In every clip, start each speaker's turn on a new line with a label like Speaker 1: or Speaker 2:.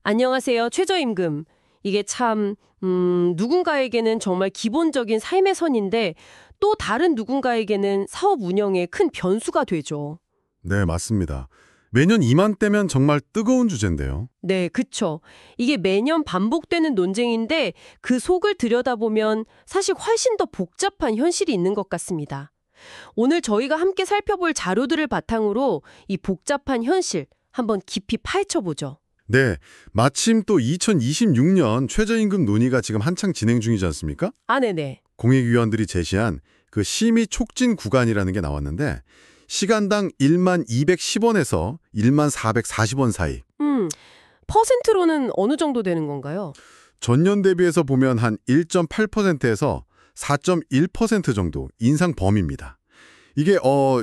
Speaker 1: 안녕하세요. 최저임금. 이게 참, 누군가에게는 정말 기본적인 삶의 선인데 또 다른 누군가에게는 사업 운영에 큰 변수가 되죠.
Speaker 2: 네, 맞습니다. 매년 이맘때면 정말 뜨거운 주제인데요.
Speaker 1: 네, 그쵸. 이게 매년 반복되는 논쟁인데 그 속을 들여다보면 사실 훨씬 더 복잡한 현실이 있는 것 같습니다. 오늘 저희가 함께 살펴볼 자료들을 바탕으로 이 복잡한 현실 한번 깊이 파헤쳐보죠.
Speaker 2: 네, 마침 또 2026년 최저임금 논의가 지금 한창 진행 중이지 않습니까?
Speaker 1: 아, 네네.
Speaker 2: 공익위원들이 제시한 그 심의 촉진 구간이라는 게 나왔는데 시간당 1만 210원에서 1만 440원 사이.
Speaker 1: 퍼센트로는 어느 정도 되는 건가요?
Speaker 2: 전년 대비해서 보면 한 1.8%에서 4.1% 정도 인상 범위입니다. 이게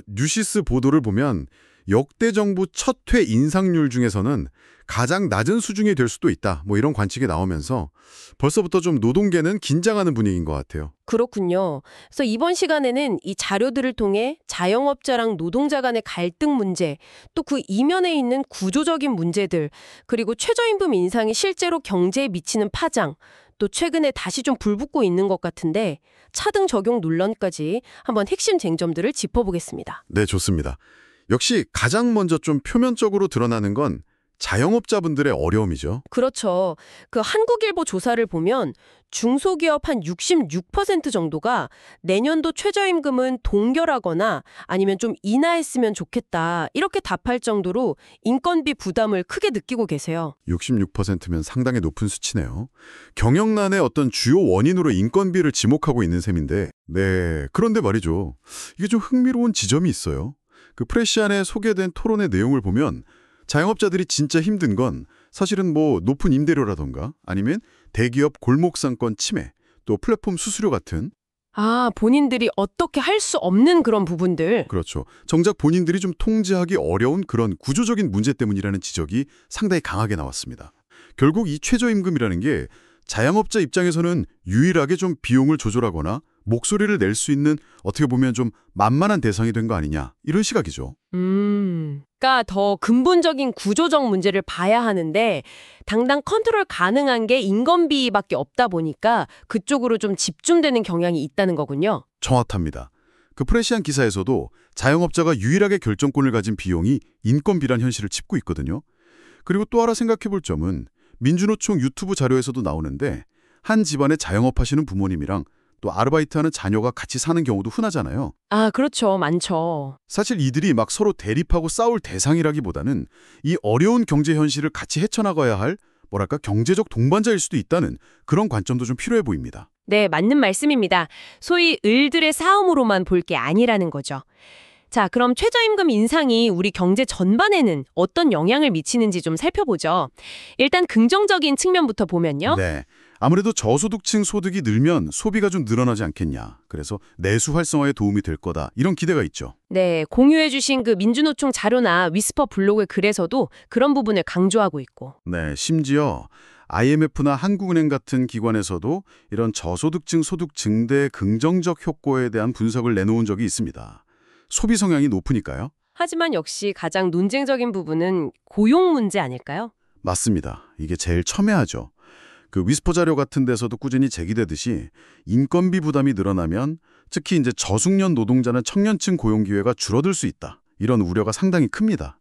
Speaker 2: 뉴시스 보도를 보면 역대 정부 첫 회 인상률 중에서는 가장 낮은 수준이 될 수도 있다. 뭐 이런 관측이 나오면서 벌써부터 좀 노동계는 긴장하는 분위기인 것 같아요.
Speaker 1: 그렇군요. 그래서 이번 시간에는 이 자료들을 통해 자영업자랑 노동자 간의 갈등 문제, 또 그 이면에 있는 구조적인 문제들, 그리고 최저임금 인상이 실제로 경제에 미치는 파장, 또 최근에 다시 좀 불붙고 있는 것 같은데 차등 적용 논란까지 한번 핵심 쟁점들을 짚어보겠습니다.
Speaker 2: 네, 좋습니다. 역시 가장 먼저 좀 표면적으로 드러나는 건 자영업자분들의 어려움이죠.
Speaker 1: 그렇죠. 그 한국일보 조사를 보면 중소기업 한 66% 정도가 내년도 최저임금은 동결하거나 아니면 좀 인하했으면 좋겠다 이렇게 답할 정도로 인건비 부담을 크게 느끼고 계세요.
Speaker 2: 66%면 상당히 높은 수치네요. 경영난의 어떤 주요 원인으로 인건비를 지목하고 있는 셈인데 네, 그런데 말이죠. 이게 좀 흥미로운 지점이 있어요. 그 프레시안에 소개된 토론의 내용을 보면 자영업자들이 진짜 힘든 건 사실은 뭐 높은 임대료라던가 아니면 대기업 골목상권 침해, 또 플랫폼 수수료 같은
Speaker 1: 본인들이 어떻게 할 수 없는 그런 부분들.
Speaker 2: 그렇죠. 정작 본인들이 좀 통제하기 어려운 그런 구조적인 문제 때문이라는 지적이 상당히 강하게 나왔습니다. 결국 이 최저임금이라는 게 자영업자 입장에서는 유일하게 좀 비용을 조절하거나 목소리를 낼 수 있는 어떻게 보면 좀 만만한 대상이 된 거 아니냐 이런 시각이죠.
Speaker 1: 그러니까 더 근본적인 구조적 문제를 봐야 하는데 당장 컨트롤 가능한 게 인건비밖에 없다 보니까 그쪽으로 좀 집중되는 경향이 있다는 거군요.
Speaker 2: 정확합니다. 그 프레시안 기사에서도 자영업자가 유일하게 결정권을 가진 비용이 인건비란 현실을 짚고 있거든요. 그리고 또 하나 생각해 볼 점은 민주노총 유튜브 자료에서도 나오는데 한 집안에 자영업하시는 부모님이랑 또 아르바이트하는 자녀가 같이 사는 경우도 흔하잖아요.
Speaker 1: 그렇죠. 많죠.
Speaker 2: 사실 이들이 막 서로 대립하고 싸울 대상이라기보다는 이 어려운 경제 현실을 같이 헤쳐나가야 할 뭐랄까 경제적 동반자일 수도 있다는 그런 관점도 좀 필요해 보입니다.
Speaker 1: 네, 맞는 말씀입니다. 소위 을들의 싸움으로만 볼 게 아니라는 거죠. 자, 그럼 최저임금 인상이 우리 경제 전반에는 어떤 영향을 미치는지 좀 살펴보죠. 일단 긍정적인 측면부터 보면요.
Speaker 2: 네. 아무래도 저소득층 소득이 늘면 소비가 좀 늘어나지 않겠냐. 그래서 내수 활성화에 도움이 될 거다. 이런 기대가 있죠.
Speaker 1: 네, 공유해 주신 그 민주노총 자료나 위스퍼 블로그 글에서도 그런 부분을 강조하고 있고.
Speaker 2: 네, 심지어 IMF나 한국은행 같은 기관에서도 이런 저소득층 소득 증대의 긍정적 효과에 대한 분석을 내놓은 적이 있습니다. 소비 성향이 높으니까요.
Speaker 1: 하지만 역시 가장 논쟁적인 부분은 고용 문제 아닐까요?
Speaker 2: 맞습니다. 이게 제일 첨예하죠. 그 위스퍼 자료 같은 데서도 꾸준히 제기되듯이 인건비 부담이 늘어나면 특히 이제 저숙련 노동자는 청년층 고용 기회가 줄어들 수 있다. 이런 우려가 상당히 큽니다.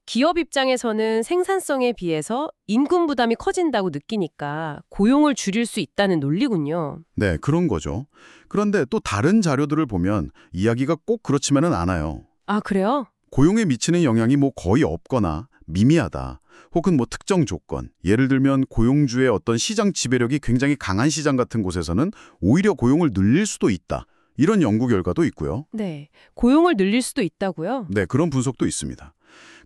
Speaker 1: 기업 입장에서는 생산성에 비해서 임금 부담이 커진다고 느끼니까 고용을 줄일 수 있다는 논리군요.
Speaker 2: 네, 그런 거죠. 그런데 또 다른 자료들을 보면 이야기가 꼭 그렇지만은 않아요.
Speaker 1: 아, 그래요?
Speaker 2: 고용에 미치는 영향이 뭐 거의 없거나 미미하다. 혹은 뭐 특정 조건, 예를 들면 고용주의 어떤 시장 지배력이 굉장히 강한 시장 같은 곳에서는 오히려 고용을 늘릴 수도 있다. 이런 연구 결과도 있고요.
Speaker 1: 네, 고용을 늘릴 수도 있다고요?
Speaker 2: 네, 그런 분석도 있습니다.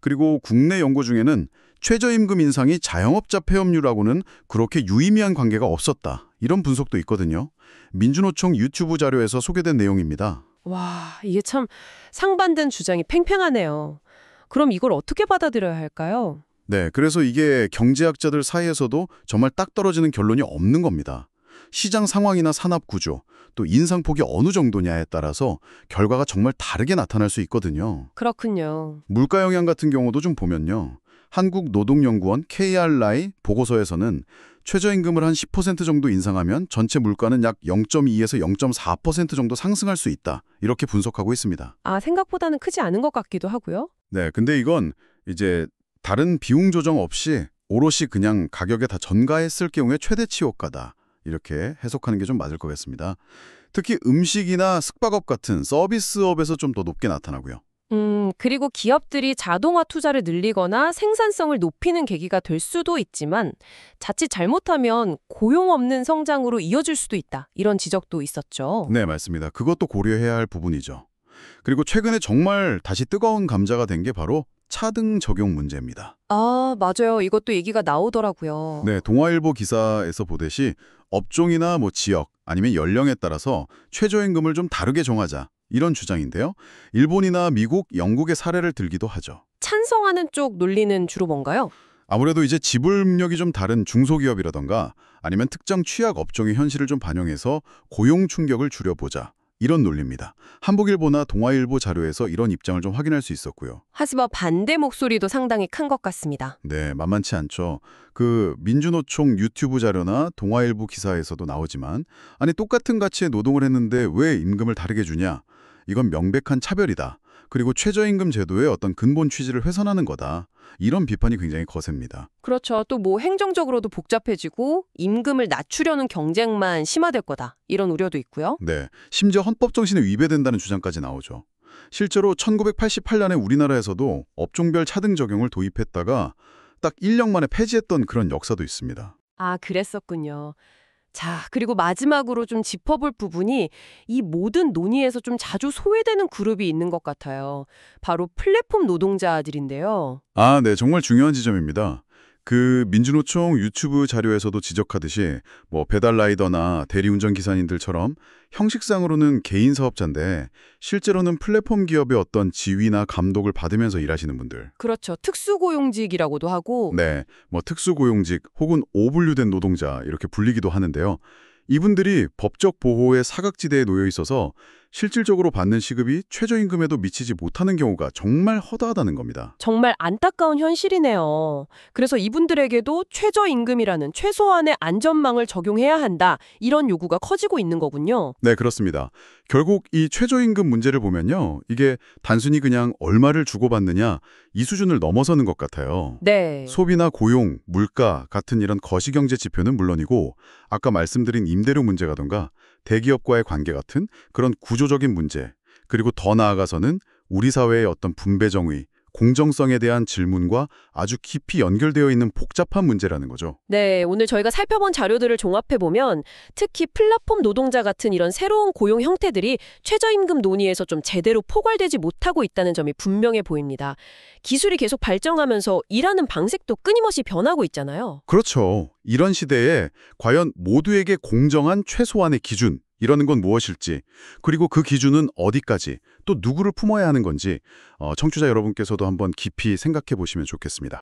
Speaker 2: 그리고 국내 연구 중에는 최저임금 인상이 자영업자 폐업률하고는 그렇게 유의미한 관계가 없었다. 이런 분석도 있거든요. 민주노총 유튜브 자료에서 소개된 내용입니다.
Speaker 1: 와, 이게 참 상반된 주장이 팽팽하네요. 그럼 이걸 어떻게 받아들여야 할까요?
Speaker 2: 네, 그래서 이게 경제학자들 사이에서도 정말 딱 떨어지는 결론이 없는 겁니다. 시장 상황이나 산업 구조, 또 인상폭이 어느 정도냐에 따라서 결과가 정말 다르게 나타날 수 있거든요.
Speaker 1: 그렇군요.
Speaker 2: 물가 영향 같은 경우도 좀 보면요. 한국노동연구원 KRI 보고서에서는 최저임금을 한 10% 정도 인상하면 전체 물가는 약 0.2에서 0.4% 정도 상승할 수 있다. 이렇게 분석하고 있습니다.
Speaker 1: 아, 생각보다는 크지 않은 것 같기도 하고요.
Speaker 2: 네, 근데 이건 이제 다른 비용 조정 없이 오롯이 그냥 가격에 다 전가했을 경우의 최대치 효과다. 이렇게 해석하는 게 좀 맞을 것 같습니다. 특히 음식이나 숙박업 같은 서비스업에서 좀 더 높게 나타나고요.
Speaker 1: 그리고 기업들이 자동화 투자를 늘리거나 생산성을 높이는 계기가 될 수도 있지만 자칫 잘못하면 고용 없는 성장으로 이어질 수도 있다. 이런 지적도 있었죠.
Speaker 2: 네, 맞습니다. 그것도 고려해야 할 부분이죠. 그리고 최근에 정말 다시 뜨거운 감자가 된 게 바로 차등 적용 문제입니다.
Speaker 1: 아, 맞아요. 이것도 얘기가 나오더라고요.
Speaker 2: 네, 동아일보 기사에서 보듯이 업종이나 지역 아니면 연령에 따라서 최저임금을 좀 다르게 정하자. 이런 주장인데요. 일본이나 미국, 영국의 사례를 들기도 하죠.
Speaker 1: 찬성하는 쪽 논리는 주로 뭔가요?
Speaker 2: 아무래도 이제 지불 능력이 좀 다른 중소기업이라던가 아니면 특정 취약 업종의 현실을 좀 반영해서 고용 충격을 줄여보자. 이런 논리입니다. 한국일보나 동아일보 자료에서 이런 입장을 좀 확인할 수 있었고요.
Speaker 1: 하지만 반대 목소리도 상당히 큰 것 같습니다.
Speaker 2: 네, 만만치 않죠. 그 민주노총 유튜브 자료나 동아일보 기사에서도 나오지만 아니 똑같은 가치의 노동을 했는데 왜 임금을 다르게 주냐? 이건 명백한 차별이다. 그리고 최저임금 제도의 어떤 근본 취지를 훼손하는 거다. 이런 비판이 굉장히 거셉니다.
Speaker 1: 그렇죠. 또 뭐 행정적으로도 복잡해지고 임금을 낮추려는 경쟁만 심화될 거다. 이런 우려도 있고요.
Speaker 2: 네, 심지어 헌법 정신에 위배된다는 주장까지 나오죠. 실제로 1988년에 우리나라에서도 업종별 차등 적용을 도입했다가 딱 1년 만에 폐지했던 그런 역사도 있습니다.
Speaker 1: 아, 그랬었군요. 자, 그리고 마지막으로 좀 짚어볼 부분이 이 모든 논의에서 좀 자주 소외되는 그룹이 있는 것 같아요. 바로 플랫폼 노동자들인데요.
Speaker 2: 아, 네, 정말 중요한 지점입니다. 그 민주노총 유튜브 자료에서도 지적하듯이 배달 라이더나 대리운전 기사님들처럼 형식상으로는 개인 사업자인데 실제로는 플랫폼 기업의 어떤 지위나 감독을 받으면서 일하시는 분들.
Speaker 1: 그렇죠. 특수고용직이라고도 하고.
Speaker 2: 네, 특수고용직 혹은 오분류된 노동자 이렇게 불리기도 하는데요. 이분들이 법적 보호의 사각지대에 놓여 있어서 실질적으로 받는 시급이 최저임금에도 미치지 못하는 경우가 정말 허다하다는 겁니다.
Speaker 1: 정말 안타까운 현실이네요. 그래서 이분들에게도 최저임금이라는 최소한의 안전망을 적용해야 한다. 이런 요구가 커지고 있는 거군요.
Speaker 2: 네, 그렇습니다. 결국 이 최저임금 문제를 보면요. 이게 단순히 그냥 얼마를 주고받느냐 이 수준을 넘어서는 것 같아요.
Speaker 1: 네.
Speaker 2: 소비나 고용, 물가 같은 이런 거시경제 지표는 물론이고 아까 말씀드린 임대료 문제라던가 대기업과의 관계 같은 그런 구조적인 문제, 그리고 더 나아가서는 우리 사회의 어떤 분배정의, 공정성에 대한 질문과 아주 깊이 연결되어 있는 복잡한 문제라는 거죠.
Speaker 1: 네, 오늘 저희가 살펴본 자료들을 종합해보면 특히 플랫폼 노동자 같은 이런 새로운 고용 형태들이 최저임금 논의에서 좀 제대로 포괄되지 못하고 있다는 점이 분명해 보입니다. 기술이 계속 발전하면서 일하는 방식도 끊임없이 변하고 있잖아요.
Speaker 2: 그렇죠. 이런 시대에 과연 모두에게 공정한 최소한의 기준, 이러는 건 무엇일지, 그리고 그 기준은 어디까지, 또 누구를 품어야 하는 건지 청취자 여러분께서도 한번 깊이 생각해 보시면 좋겠습니다.